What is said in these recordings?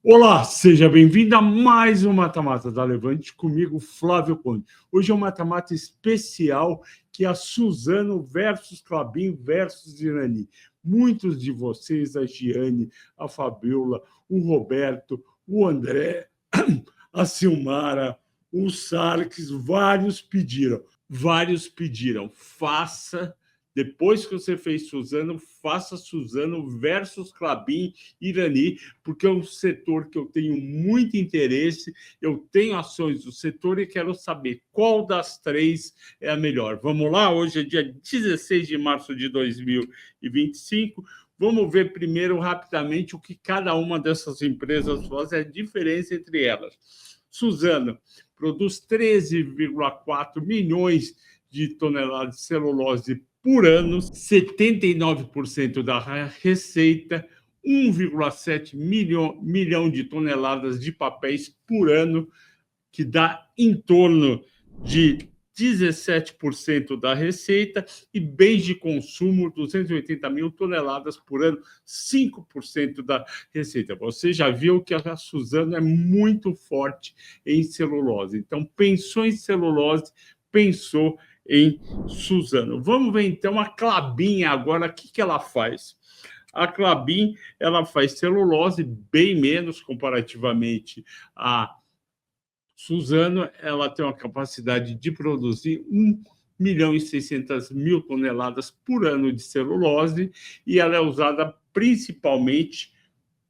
Olá, seja bem-vindo a mais um Mata-Mata da Levante, comigo, Flávio Conde. Hoje é um mata-mata especial, que é a Suzano versus Klabin versus Irani. Muitos de vocês, a Giane, a Fabiola, o Roberto, o André, a Silmara, o Sarkis, vários pediram, faça. Depois que você fez Suzano, faça Suzano versus Klabin Irani, porque é um setor que eu tenho muito interesse, eu tenho ações do setor e quero saber qual das três é a melhor. Vamos lá? Hoje é dia 16 de março de 2025. Vamos ver primeiro, rapidamente, o que cada uma dessas empresas faz, a diferença entre elas. Suzano produz 13,4 milhões de toneladas de celulose por ano, 79% da receita, 1,7 milhão de toneladas de papéis por ano, que dá em torno de 17% da receita, e bens de consumo, 280 mil toneladas por ano, 5% da receita. Você já viu que a Suzano é muito forte em celulose. Então, pensou em celulose, pensou em Suzano. Vamos ver, então, a Klabin agora, o que ela faz? A Klabin, ela faz celulose bem menos comparativamente a Suzano. Ela tem uma capacidade de produzir 1.600.000 toneladas por ano de celulose, e ela é usada principalmente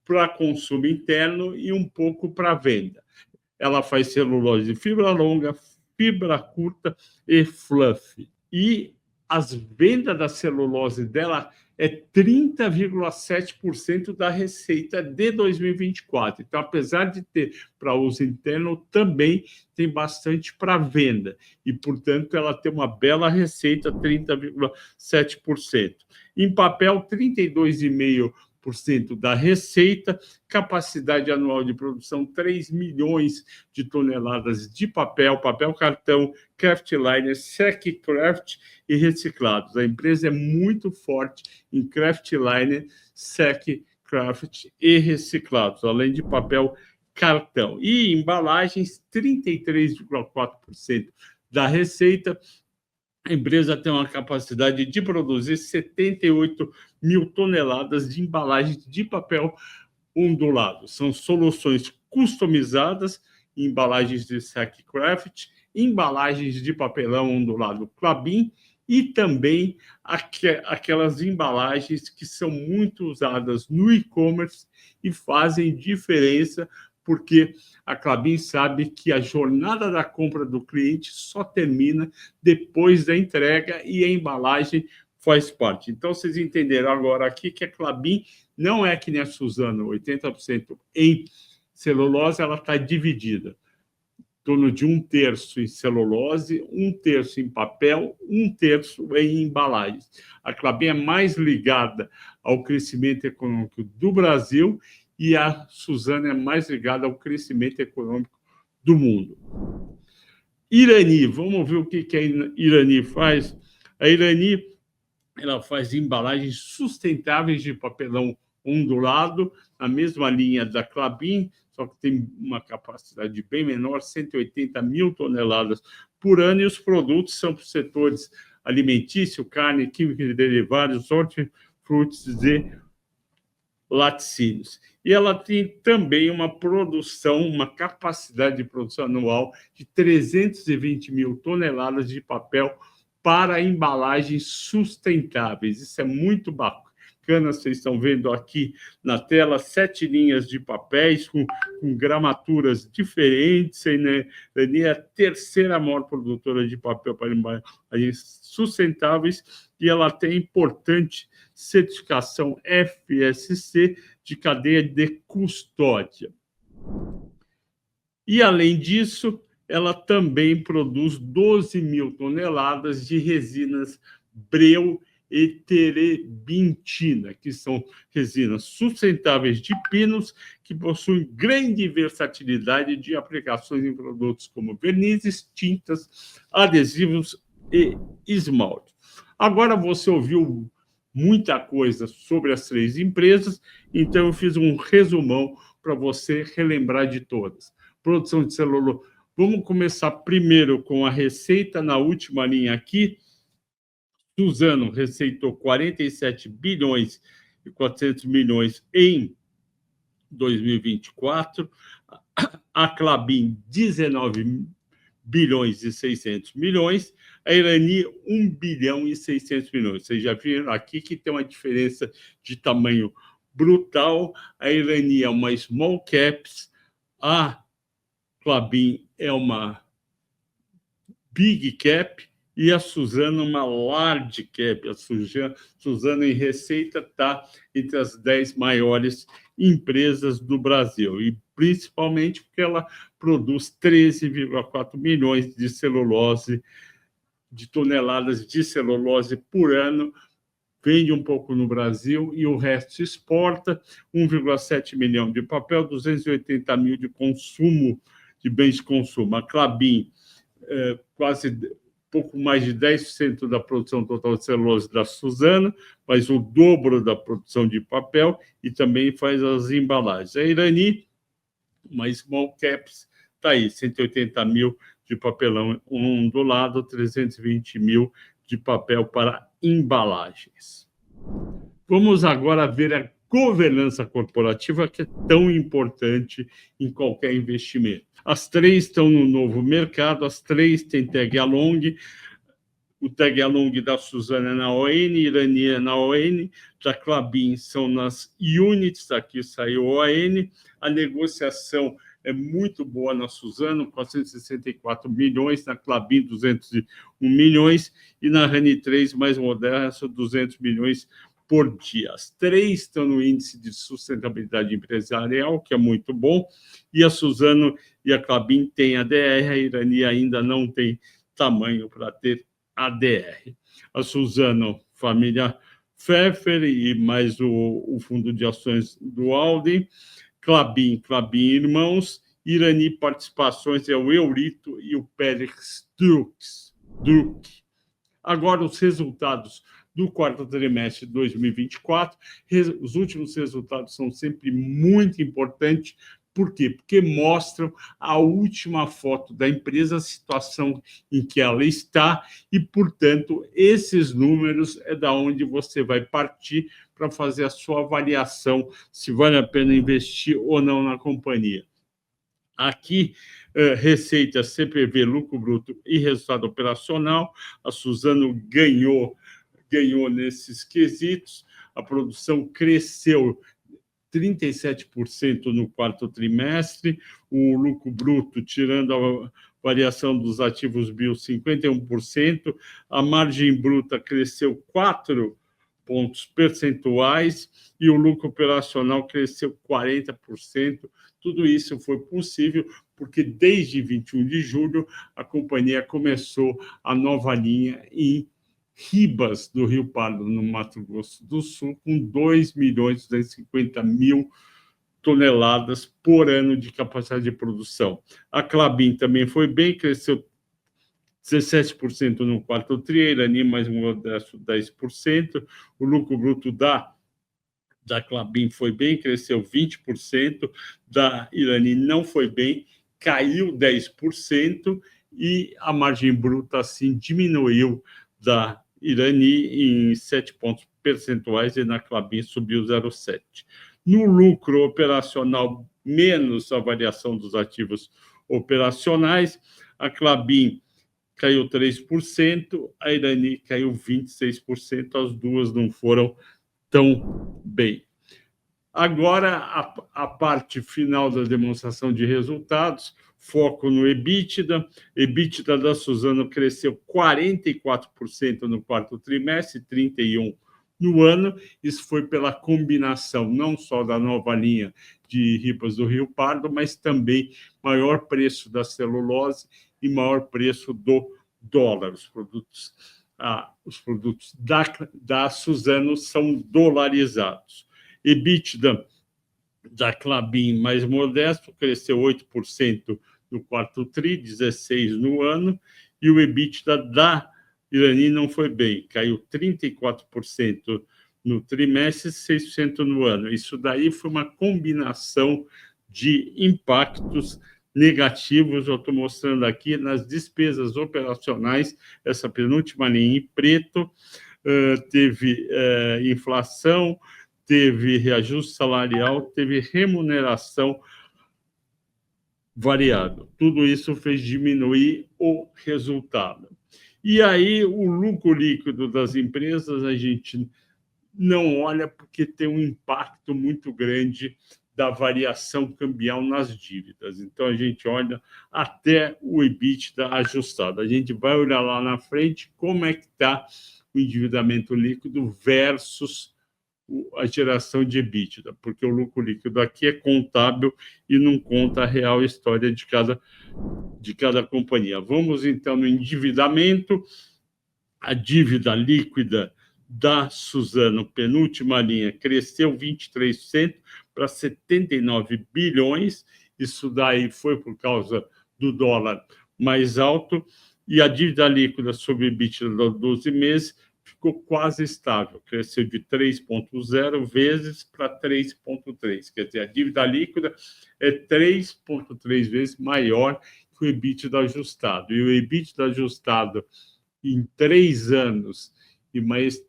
para consumo interno e um pouco para venda. Ela faz celulose de fibra longa, fibra curta e fluff. E as vendas da celulose dela é 30,7% da receita de 2024. Então, apesar de ter para uso interno, também tem bastante para venda. E, portanto, ela tem uma bela receita, 30,7%. Em papel, 32,5% da receita, capacidade anual de produção 3 milhões de toneladas de papel, papel cartão, kraftliner, sec kraft e reciclados. A empresa é muito forte em kraftliner, sec kraft e reciclados, além de papel cartão. E embalagens, 33,4% da receita. A empresa tem uma capacidade de produzir 78 mil toneladas de embalagens de papel ondulado. São soluções customizadas, embalagens de sack craft, embalagens de papelão ondulado Klabin, e também aquelas embalagens que são muito usadas no e-commerce e fazem diferença, porque a Klabin sabe que a jornada da compra do cliente só termina depois da entrega, e a embalagem faz parte. Então, vocês entenderam agora aqui que a Klabin não é que nem a Suzano, 80% em celulose, ela está dividida. Em torno de 1/3 em celulose, 1/3 em papel, 1/3 em embalagens. A Klabin é mais ligada ao crescimento econômico do Brasil, e a Suzano é mais ligada ao crescimento econômico do mundo. Irani, vamos ver o que a Irani faz. A Irani, ela faz embalagens sustentáveis de papelão ondulado, na mesma linha da Klabin, só que tem uma capacidade bem menor, 180 mil toneladas por ano, e os produtos são para os setores alimentício, carne, química e derivados, hortifrutis e laticínios. E ela tem também uma capacidade de produção anual de 320 mil toneladas de papel para embalagens sustentáveis. Isso é muito bacana. Vocês estão vendo aqui na tela 7 linhas de papéis com gramaturas diferentes. Né? É a terceira maior produtora de papel para embalagens sustentáveis, e ela tem importante certificação FSC de cadeia de custódia. E, além disso, ela também produz 12 mil toneladas de resinas Breu e terebintina, que são resinas sustentáveis de pinos, que possuem grande versatilidade de aplicações em produtos como vernizes, tintas, adesivos e esmalte. Agora você ouviu muita coisa sobre as três empresas, então eu fiz um resumão para você relembrar de todas. Produção de celulose. Vamos começar primeiro com a receita na última linha aqui. Suzano receitou 47 bilhões e 400 milhões em 2024. A Klabin, 19 bilhões e 600 milhões. A Irani, 1 bilhão e 600 milhões. Vocês já viram aqui que tem uma diferença de tamanho brutal. A Irani é uma small caps, a Klabin é uma big cap e a Suzano uma large cap. A Suzano em receita está entre as 10 maiores empresas do Brasil, e principalmente porque ela produz 13,4 milhões de celulose, de toneladas de celulose por ano, vende um pouco no Brasil e o resto exporta, 1,7 milhão de papel, 280 mil de consumo, de bens de consumo. A Klabin, quase pouco mais de 10% da produção total de celulose da Suzano, faz o dobro da produção de papel e também faz as embalagens. A Irani, uma small caps, está aí, 180 mil de papelão ondulado, 320 mil de papel para embalagens. Vamos agora ver a governança corporativa, que é tão importante em qualquer investimento. As três estão no novo mercado, as três têm tag along. O tag along da Suzano é na ON, Irani é na ON, da Klabin são nas units, aqui saiu ON. A negociação é muito boa na Suzano, 464 milhões, na Klabin 201 milhões e na Rani 3, mais modesto, 200 milhões por dia. As três estão no índice de sustentabilidade empresarial, que é muito bom, e a Suzano e a Klabin têm ADR, a Irani ainda não tem tamanho para ter ADR. A Suzano, família Pfeffer e mais o fundo de ações do Aldi. Klabin Irmãos. Irani Participações é o Eurito e o Pérez Druck. Agora, os resultados do quarto trimestre de 2024. Os últimos resultados são sempre muito importantes. Por quê? Porque mostram a última foto da empresa, a situação em que ela está, e, portanto, esses números é da onde você vai partir para fazer a sua avaliação se vale a pena investir ou não na companhia. Aqui, receita, CPV, lucro bruto e resultado operacional. A Suzano ganhou nesses quesitos. A produção cresceu 37% no quarto trimestre, o lucro bruto, tirando a variação dos ativos bio, 51%, a margem bruta cresceu 4 pontos percentuais e o lucro operacional cresceu 40%. Tudo isso foi possível porque desde 21 de julho a companhia começou a nova linha em Ribas do Rio Pardo, no Mato Grosso do Sul, com 2.250.000 toneladas por ano de capacidade de produção. A Klabin também foi bem, cresceu 17% no quarto tri, a Irani mais modesto 10%. O lucro bruto da Klabin foi bem, cresceu 20%, da Irani não foi bem, caiu 10%, e a margem bruta, assim, diminuiu da Irani em 7 pontos percentuais e na Klabin subiu 0,7. No lucro operacional, menos a variação dos ativos operacionais, a Klabin caiu 3%, a Irani caiu 26%, as duas não foram tão bem. Agora, a parte final da demonstração de resultados, foco no EBITDA. EBITDA da Suzano cresceu 44% no quarto trimestre, 31% no ano. Isso foi pela combinação não só da nova linha de Ribas do Rio Pardo, mas também maior preço da celulose e maior preço do dólar. Os produtos da Suzano são dolarizados. EBITDA da Klabin mais modesto, cresceu 8% no quarto tri, 16% no ano, e o EBITDA da Irani não foi bem, caiu 34% no trimestre, 6% no ano. Isso daí foi uma combinação de impactos negativos. Eu estou mostrando aqui nas despesas operacionais, essa penúltima linha em preto, teve inflação, teve reajuste salarial, teve remuneração variável. Tudo isso fez diminuir o resultado. E aí, o lucro líquido das empresas, a gente não olha porque tem um impacto muito grande da variação cambial nas dívidas. Então, a gente olha até o EBITDA ajustado. A gente vai olhar lá na frente como é que está o endividamento líquido versus a geração de EBITDA, porque o lucro líquido aqui é contábil e não conta a real história de cada companhia. Vamos, então, no endividamento. A dívida líquida da Suzano, penúltima linha, cresceu 23% para 79 bilhões. Isso daí foi por causa do dólar mais alto. E a dívida líquida sobre EBITDA dos 12 meses ficou quase estável, cresceu de 3,0 vezes para 3,3. Quer dizer, a dívida líquida é 3,3 vezes maior que o EBITDA ajustado. E o EBITDA ajustado, em 3 anos e mais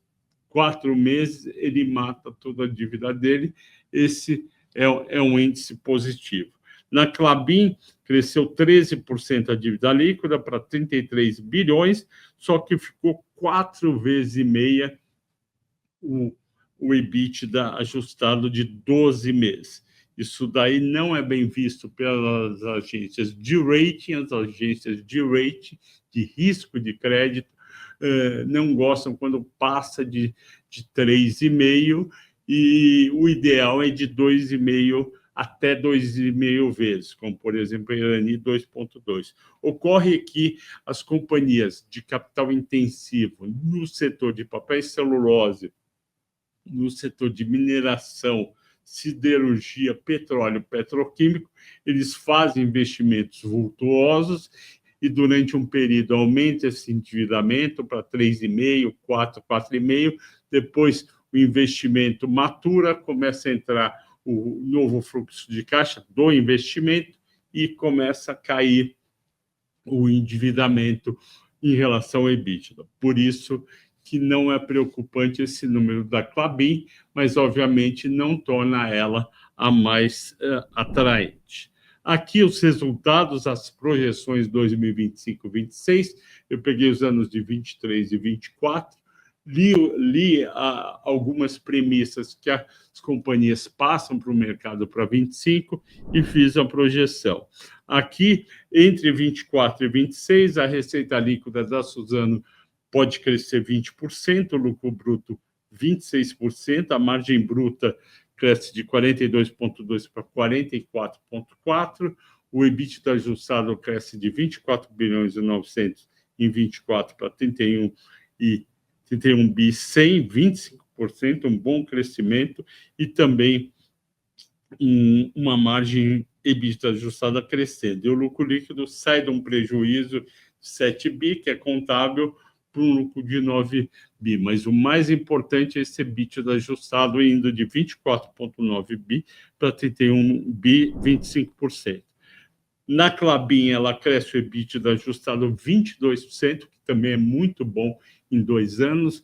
4 meses, ele mata toda a dívida dele. Esse é um índice positivo. Na Klabin, cresceu 13% a dívida líquida para 33 bilhões, só que ficou 4 vezes e meia o EBITDA ajustado de 12 meses. Isso daí não é bem visto pelas agências de rating. As agências de rating, de risco de crédito, não gostam quando passa de 3,5, e o ideal é de 2,5 até 2,5 vezes, como, por exemplo, a Irani 2,2. Ocorre que as companhias de capital intensivo no setor de papel e celulose, no setor de mineração, siderurgia, petróleo, petroquímico, eles fazem investimentos vultuosos e, durante um período, aumenta esse endividamento para 3,5, 4, 4,5. Depois, o investimento matura, começa a entrar o novo fluxo de caixa do investimento e começa a cair o endividamento em relação ao EBITDA. Por isso que não é preocupante esse número da Klabin, mas, obviamente, não torna ela a mais atraente. Aqui os resultados, as projeções 2025 e 2026, eu peguei os anos de 23 e 24, li algumas premissas que as companhias passam para o mercado para 25 e fiz a projeção. Aqui, entre 24 e 26, a receita líquida da Suzano pode crescer 20%, o lucro bruto 26%, a margem bruta cresce de 42,2 para 44,4, o EBITDA ajustado cresce de 24 bilhões e 900 em 24 para 31 bi 100, 25%, um bom crescimento, e também uma margem EBITDA ajustada crescendo. E o lucro líquido sai de um prejuízo de 7 bi, que é contável, para um lucro de 9 bi. Mas o mais importante é esse EBITDA ajustado indo de 24,9 bi para 31 bi, 25%. Na Klabin, ela cresce o EBITDA ajustado 22%, que também é muito bom em 2 anos,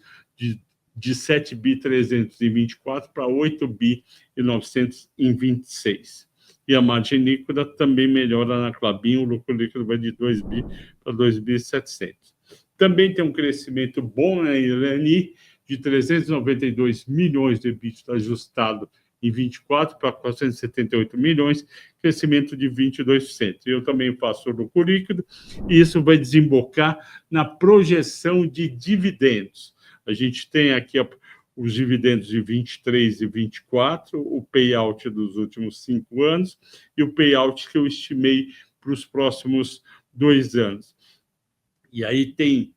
de 7 bi 324 para 8 bi e 900 em 26. E a margem líquida também melhora na Klabin, o lucro líquido vai de 2 bi para 2 bi 700. Também tem um crescimento bom na Irani, de 392 milhões de EBITDA ajustado em 24 para 478 milhões, crescimento de 22%. Eu também faço o lucro líquido, e isso vai desembocar na projeção de dividendos. A gente tem aqui os dividendos de 23 e 24, o payout dos últimos 5 anos e o payout que eu estimei para os próximos 2 anos. E aí tem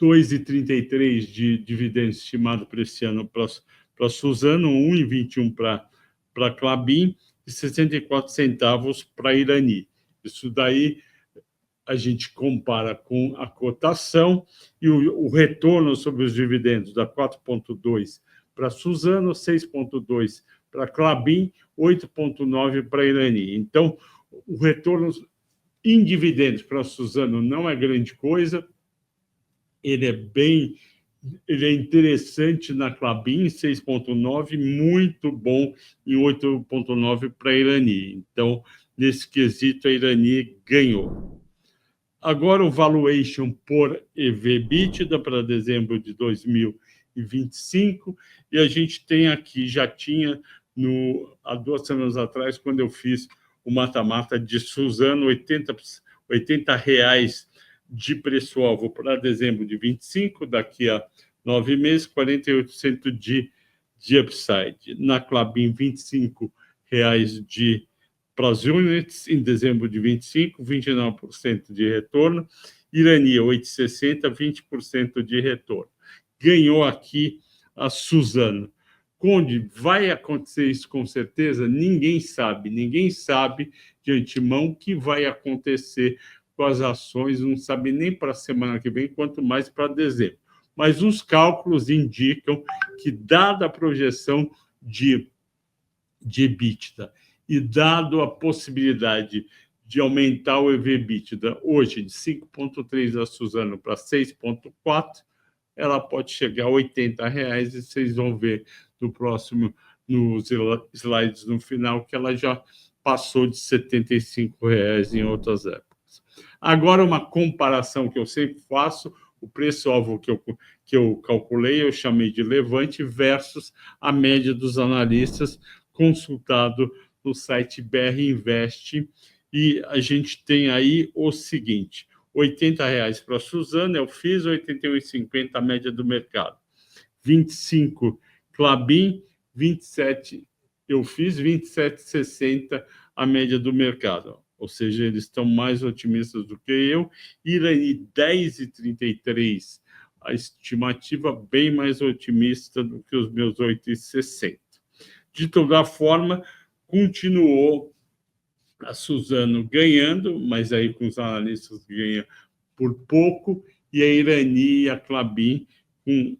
2,33 de dividendos estimado para esse ano para Suzano, 1,21 para Klabin e 64 centavos para Irani. Isso daí a gente compara com a cotação, e o retorno sobre os dividendos dá 4,2 para Suzano, 6,2 para Klabin, 8,9 para a Irani. Então, o retorno em dividendos para a Suzano não é grande coisa, ele é interessante na Klabin, 6,9, muito bom em 8,9 para a Irani. Então, nesse quesito, a Irani ganhou. Agora, o valuation por EV/EBITDA para dezembro de 2025, e a gente tem aqui, já tinha há 2 semanas atrás, quando eu fiz o mata-mata de Suzano, R$ 80 de preço-alvo para dezembro de 25, daqui a 9 meses, 48% de upside. Na Klabin, R$ 25 para as units em dezembro de 25, 29% de retorno. Irani, 8,60, 20% de retorno. Ganhou aqui a Suzano. Conde, vai acontecer isso com certeza? Ninguém sabe de antemão o que vai acontecer com as ações, não sabe nem para a semana que vem, quanto mais para dezembro. Mas os cálculos indicam que, dada a projeção de EBITDA e dado a possibilidade de aumentar o EV/EBITDA hoje de 5,3 da Suzano para 6,4, ela pode chegar a R$ 80, e vocês vão ver nos slides no final que ela já passou de R$ 75 em outras épocas. Agora, uma comparação que eu sempre faço, o preço-alvo que eu calculei, eu chamei de levante versus a média dos analistas consultado no site BR Invest, e a gente tem aí o seguinte: R$ 80 para a Suzano, eu fiz 81,50 a média do mercado. 25 Klabin, 27 eu fiz, 27,60 a média do mercado. Ou seja, eles estão mais otimistas do que eu. Irani, 10,33, a estimativa bem mais otimista do que os meus 8,60. De toda forma, continuou a Suzano ganhando, mas aí com os analistas ganha por pouco, e a Irani e a Klabin com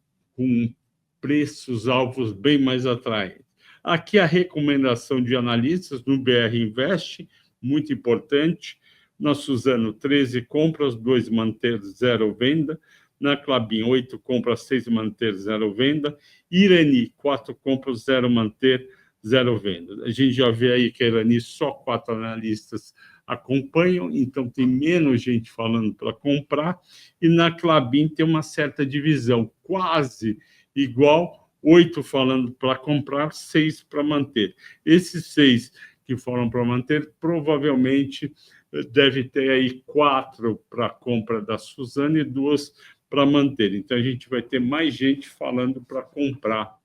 preços alvos bem mais atraentes. Aqui a recomendação de analistas no BR Invest, muito importante. Na Suzano, 13 compras, 2 manter, 0 venda. Na Klabin, 8 compras, 6 manter, 0 venda. Irani, 4 compras, 0 manter, 0 venda. A gente já vê aí que a Irani só 4 analistas acompanham, então tem menos gente falando para comprar. E na Klabin tem uma certa divisão, quase igual, 8 falando para comprar, 6 para manter. Esses 6 que foram para manter, provavelmente deve ter aí 4 para compra da Suzano e 2 para manter. Então, a gente vai ter mais gente falando para comprar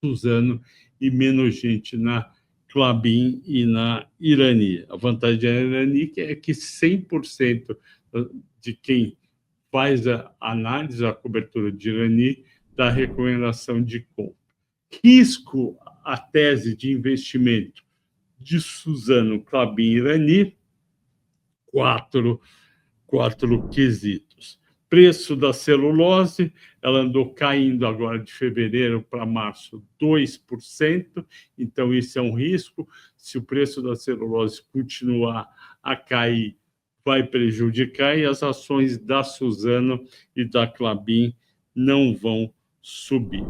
Suzano e menos gente na Klabin e na Irani. A vantagem da Irani é que 100% de quem faz a análise, a cobertura de Irani, dá recomendação de compra. Risco, a tese de investimento de Suzano, Klabin e Irani, 4 quesitos. Preço da celulose, ela andou caindo agora de fevereiro para março 2%, então isso é um risco. Se o preço da celulose continuar a cair, vai prejudicar, e as ações da Suzano e da Klabin não vão subir.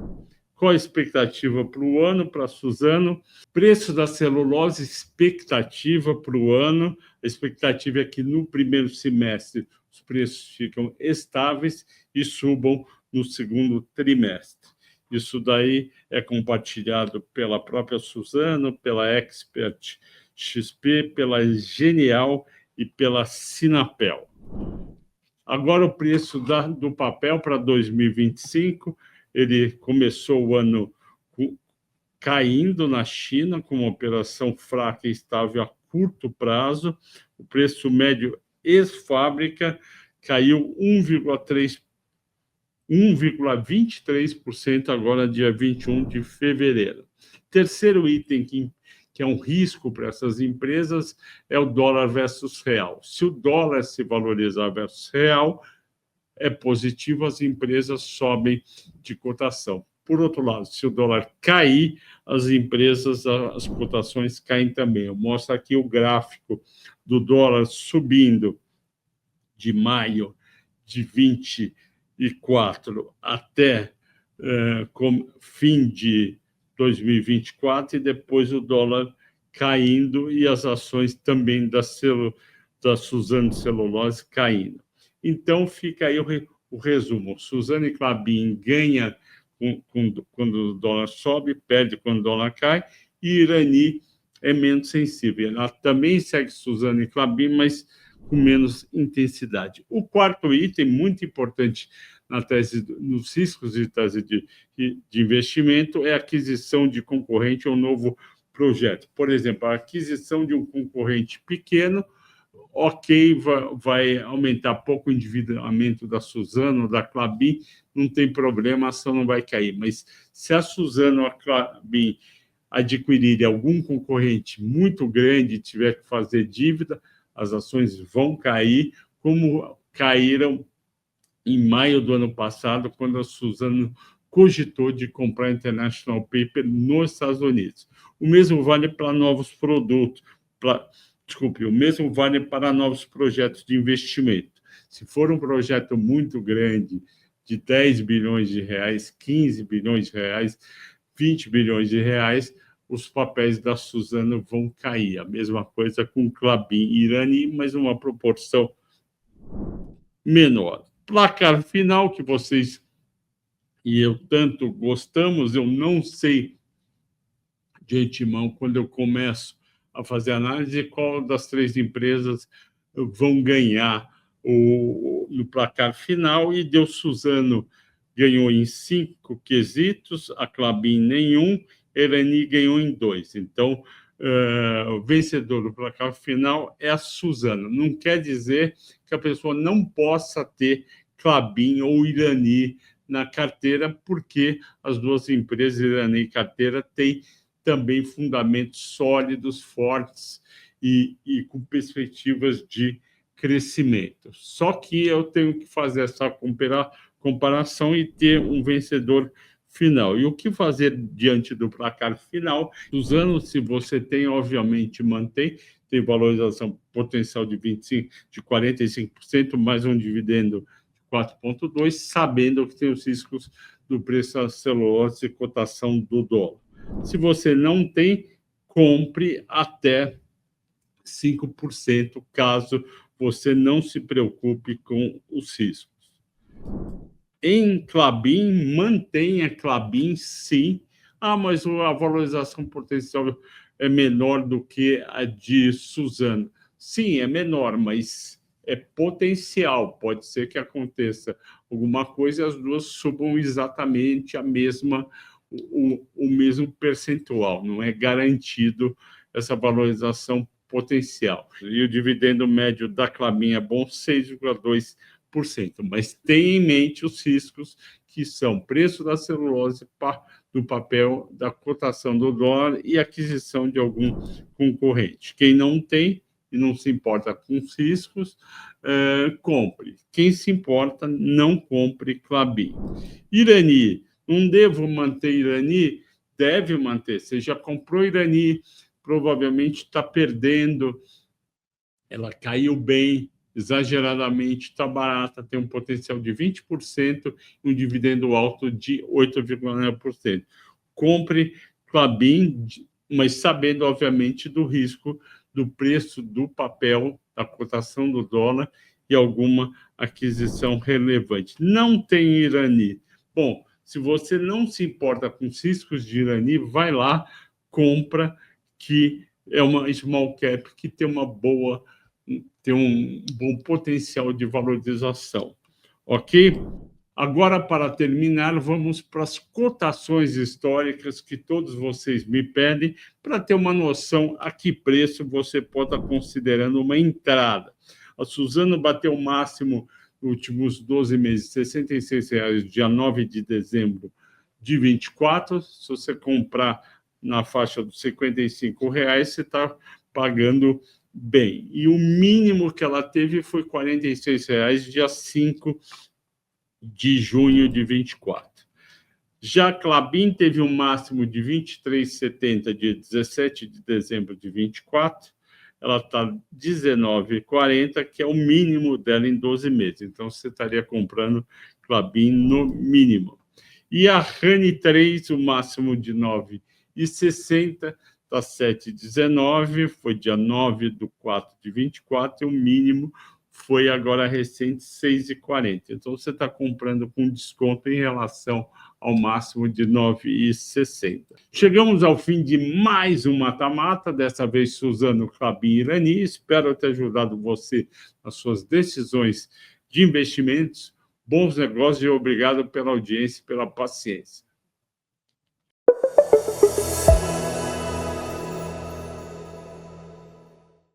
Qual a expectativa para o ano, para a Suzano? Preço da celulose, expectativa para o ano. A expectativa é que no primeiro semestre os preços ficam estáveis e subam no segundo trimestre. Isso daí é compartilhado pela própria Suzano, pela Expert XP, pela Genial e pela Sinapel. Agora, o preço do papel para 2025, ele começou o ano caindo na China, com uma operação fraca e estável a curto prazo. O preço médio ex-fábrica caiu 1,23% agora, dia 21 de fevereiro. Terceiro item que é um risco para essas empresas é o dólar versus real. Se o dólar se valorizar versus real, é positivo, as empresas sobem de cotação. Por outro lado, se o dólar cair, as empresas, as cotações caem também. Eu mostro aqui o gráfico do dólar subindo de maio de 24 até fim de 2024, e depois o dólar caindo e as ações também da Suzano Celulose caindo. Então, fica aí o resumo. Suzano e Klabin ganha quando o dólar sobe, perde quando o dólar cai, e Irani é menos sensível. Ela também segue Suzano e Klabin, mas com menos intensidade. O quarto item, muito importante na tese, nos riscos de tese de investimento, é a aquisição de concorrente ou novo projeto. Por exemplo, a aquisição de um concorrente pequeno, ok, vai aumentar pouco o endividamento da Suzano, da Klabin, não tem problema, a ação não vai cair. Mas se a Suzano ou a Klabin adquirir algum concorrente muito grande e tiver que fazer dívida, as ações vão cair, como caíram em maio do ano passado, quando a Suzano cogitou de comprar International Paper nos Estados Unidos. O mesmo vale para novos produtos, o mesmo vale para novos projetos de investimento. Se for um projeto muito grande, de 10 bilhões de reais, 15 bilhões de reais, 20 bilhões de reais, os papéis da Suzano vão cair. A mesma coisa com Klabin e Irani, mas uma proporção menor. Placar final, que vocês e eu tanto gostamos, eu não sei de antemão, quando eu começo a fazer análise, qual das três empresas vão ganhar no placar final, e deu Suzano ganhou em 5 quesitos, a Klabin nenhum, Irani ganhou em 2. Então, o vencedor do placar final é a Suzano. Não quer dizer que a pessoa não possa ter Klabin ou Irani na carteira, porque as duas empresas, Irani e carteira, têm também fundamentos sólidos, fortes e com perspectivas de crescimento. Só que eu tenho que fazer essa comparação e ter um vencedor final. E o que fazer diante do placar final? Suzano, se você tem, obviamente, mantém, tem valorização potencial de 45%, mais um dividendo de 4,2%, sabendo que tem os riscos do preço da celulose e cotação do dólar. Se você não tem, compre até 5%, caso você não se preocupe com os riscos. Em Klabin, mantenha Klabin, sim. Mas a valorização potencial é menor do que a de Suzano. Sim, é menor, mas é potencial. Pode ser que aconteça alguma coisa e as duas subam exatamente o mesmo percentual. Não é garantido essa valorização potencial. E o dividendo médio da Klabin é bom, 6,2%. Mas tenha em mente os riscos, que são preço da celulose, do papel, da cotação do dólar e aquisição de algum concorrente. Quem não tem e não se importa com os riscos, compre. Quem se importa, não compre Klabin. Irani, não devo manter Irani? Deve manter. Você já comprou Irani, provavelmente está perdendo. Ela caiu bem, exageradamente, está barata, tem um potencial de 20% e um dividendo alto de 8,9%. Compre Klabin, mas sabendo, obviamente, do risco do preço do papel, da cotação do dólar e alguma aquisição relevante. Não tem Irani. Bom, se você não se importa com os riscos de Irani, vai lá, compra, que é uma small cap que tem um bom potencial de valorização. Ok? Agora, para terminar, vamos para as cotações históricas que todos vocês me pedem, para ter uma noção a que preço você pode estar considerando uma entrada. A Suzano bateu o máximo nos últimos 12 meses, R$ 66,00, dia 9 de dezembro de 24. Se você comprar na faixa dos R$ 55,00, você está pagando bem. E o mínimo que ela teve foi R$ 46,00, dia 5 de junho de 24. Já a Klabin teve um máximo de 23,70 dia 17 de dezembro de 24, ela está 19,40, que é o mínimo dela em 12 meses. Então, você estaria comprando Klabin no mínimo. E a Rani 3, o máximo de 9,60, está 7,19, foi dia 9 de 4 de 24, e o mínimo foi agora recente, 6,40. Então, você está comprando com desconto em relação ao máximo de 9,60. Chegamos ao fim de mais um mata-mata, dessa vez Suzano, Klabin e Irani. Espero ter ajudado você nas suas decisões de investimentos. Bons negócios e obrigado pela audiência e pela paciência.